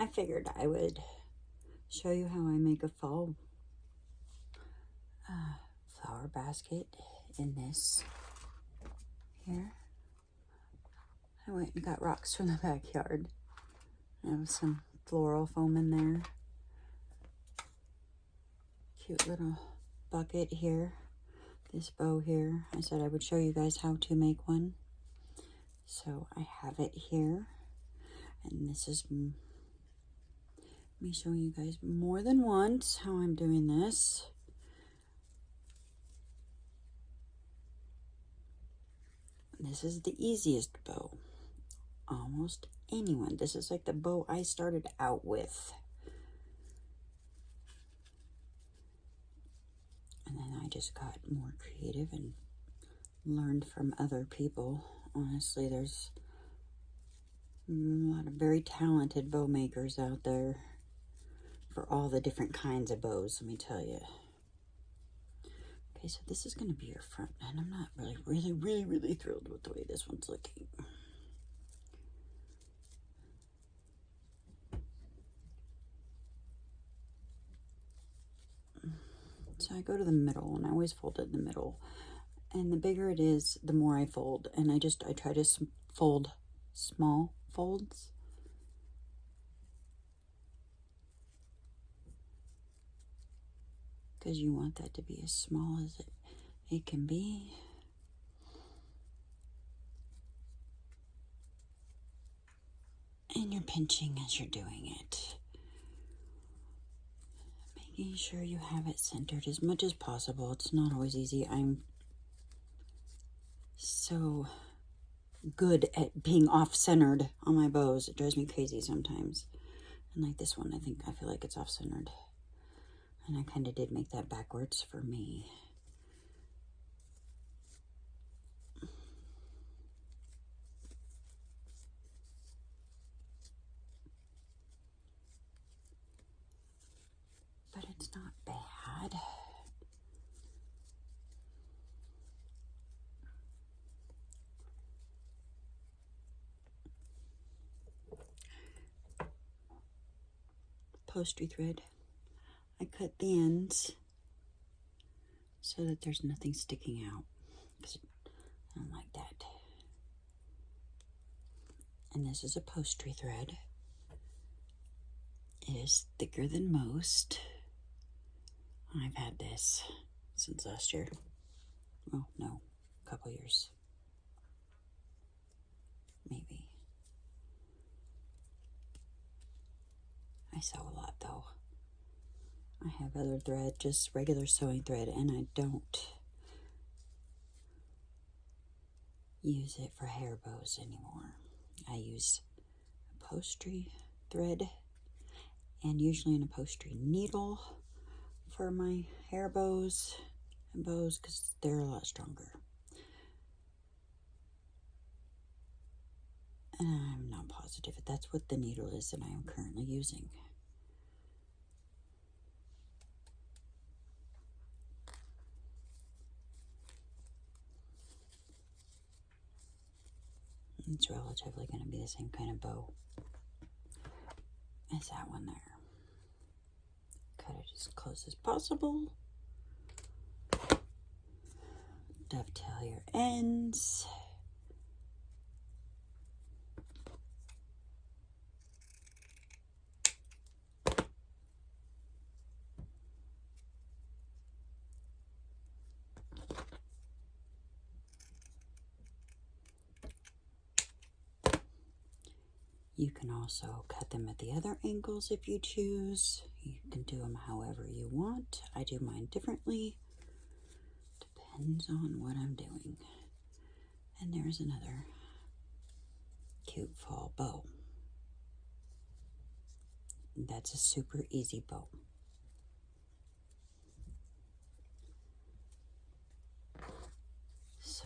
I figured I would show you how I make a fall flower basket in this here. I went and got rocks from the backyard. There was some floral foam in there. Cute little bucket here. This bow here. I said I would show you guys how to make one. So I have it here. And this is me showing you guys more than once how I'm doing this. This is the easiest bow. Almost anyone. This is like the bow I started out with. And then I just got more creative and learned from other people. Honestly, there's a lot of very talented bow makers out there for all the different kinds of bows, let me tell you. Okay, so this is going to be your front, and I'm not really thrilled with the way this one's looking. So I go to the middle, and I always fold it in the middle. And the bigger it is, the more I fold. And I try to fold small folds. Because you want that to be as small as it can be. And you're pinching as you're doing it. Making sure you have it centered as much as possible. It's not always easy. I'm so good at being off-centered on my bows. It drives me crazy sometimes. And like this one, I feel like it's off-centered. And I kind of did make that backwards for me. But it's not bad. Upholstery thread. I cut the ends so that there's nothing sticking out, because I don't like that. And this is upholstery thread. It is thicker than most. I've had this since last year. Oh, no, a couple years. Maybe. I sew a lot though. I have other thread, just regular sewing thread, and I don't use it for hair bows anymore. I use upholstery thread and usually an upholstery needle for my hair bows and bows because they're a lot stronger. And I'm not positive if that's what the needle is that I am currently using. It's relatively going to be the same kind of bow as that one there. Cut it as close as possible. Dovetail your ends. You can also cut them at the other angles if you choose. You can do them however you want. I do mine differently. Depends on what I'm doing. And there's another cute fall bow. That's a super easy bow. So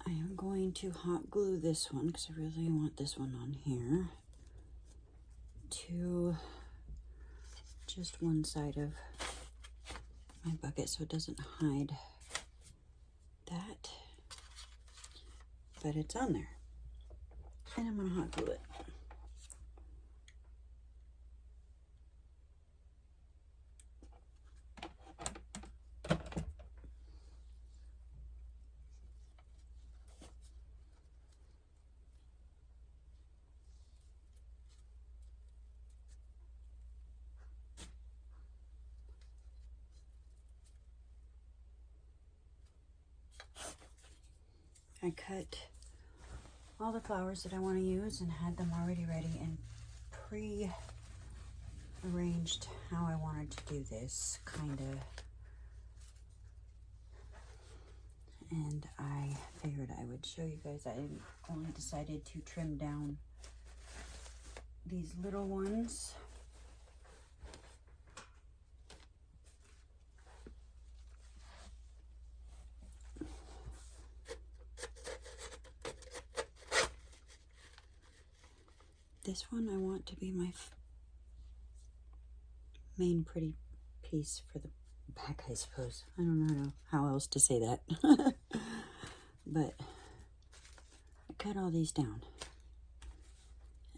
I am going to hot glue this one because I really want this one on here to just one side of my bucket so it doesn't hide that. but it's on there. And I'm going to hot glue it. I cut all the flowers that I want to use and had them already ready and pre-arranged how I wanted to do this, kind of. And I figured I would show you guys. I only decided to trim down these little ones. This one I want to be my main pretty piece for the back, I suppose. I don't know how else to say that. But I cut all these down.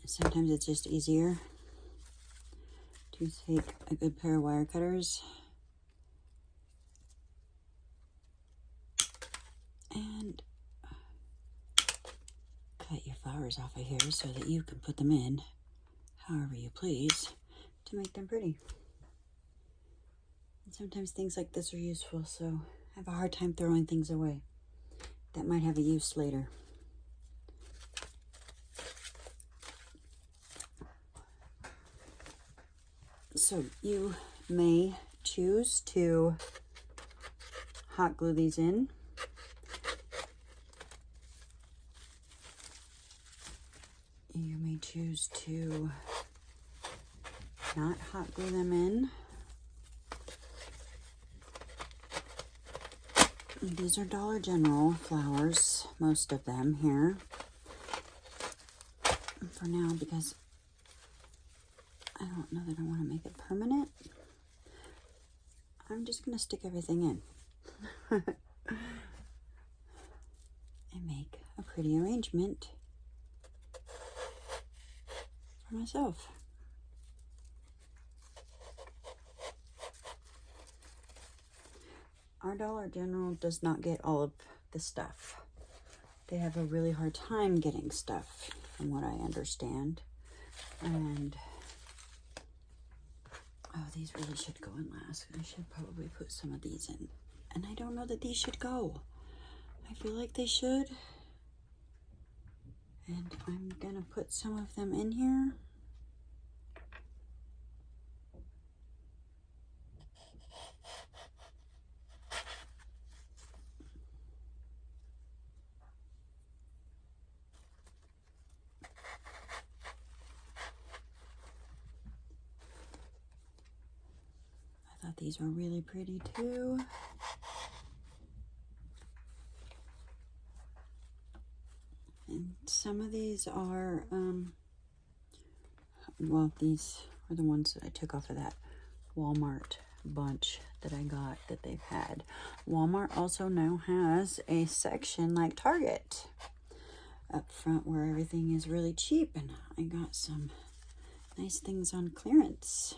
Sometimes it's just easier to take a good pair of wire cutters and cut your flowers off of here so that you can put them in however you please to make them pretty. And sometimes things like this are useful, so I have a hard time throwing things away that might have a use later. So you may choose to hot glue these in. You may choose to not hot glue them in. These are Dollar General flowers, most of them here, for now, because I don't know that I want to make it permanent. I'm just going to stick everything in and make a pretty arrangement for myself. Our Dollar General does not get all of the stuff. They have a really hard time getting stuff, from what I understand. And oh, these really should go in last. I should probably put some of these in. And I don't know that these should go. I feel like they should. And I'm gonna put some of them in here. I thought these were really pretty too. And some of these are, well, these are the ones that I took off of that Walmart bunch that I got that they've had. Walmart also now has a section like Target up front where everything is really cheap, and I got some nice things on clearance.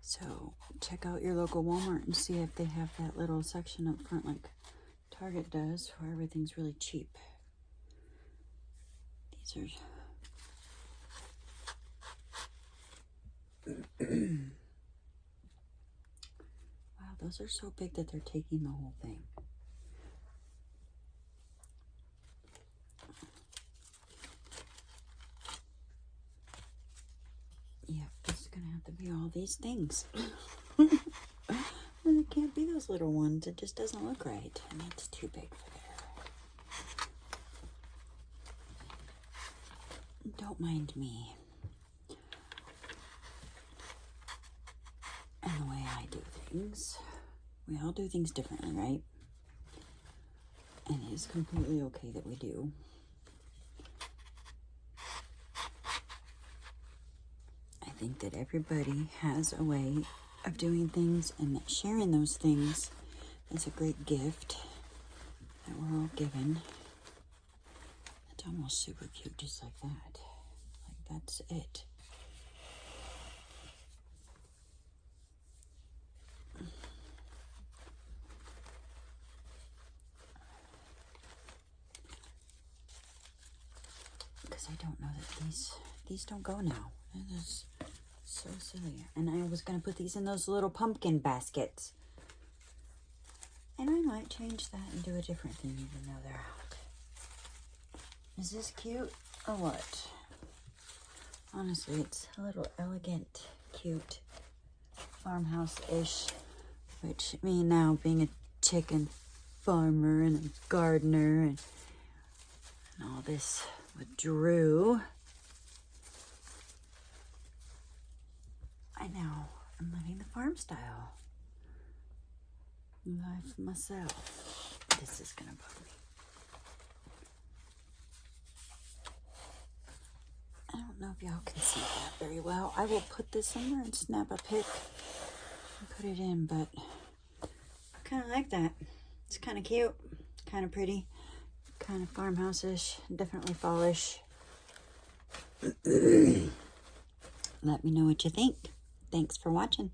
So check out your local Walmart and see if they have that little section up front like Target does, where everything's really cheap. These are wow, those are so big that they're taking the whole thing. Yeah, this is gonna have to be all these things. And it can't be those little ones. It just doesn't look right. And it's too big for there. Don't mind me. And the way I do things. We all do things differently, right? And it is completely okay that we do. think that everybody has a way of doing things, and that sharing those things is a great gift that we're all given. It's almost super cute, just like that. Like, that's it. Because I don't know that these don't go now. That is so silly. And I was going to put these in those little pumpkin baskets. And I might change that and do a different thing even though they're out. Is this cute or what? Honestly, it's a little elegant, cute farmhouse-ish. Which, me now being a chicken farmer and a gardener and all this with Drew, I now am living the farm style life myself. This is gonna bug me. I don't know if y'all can see that very well. I will put this somewhere and snap a pic and put it in, but I kind of like that. It's kind of cute, kind of pretty, kind of farmhouse-ish, definitely fallish. Let me know what you think. Thanks for watching.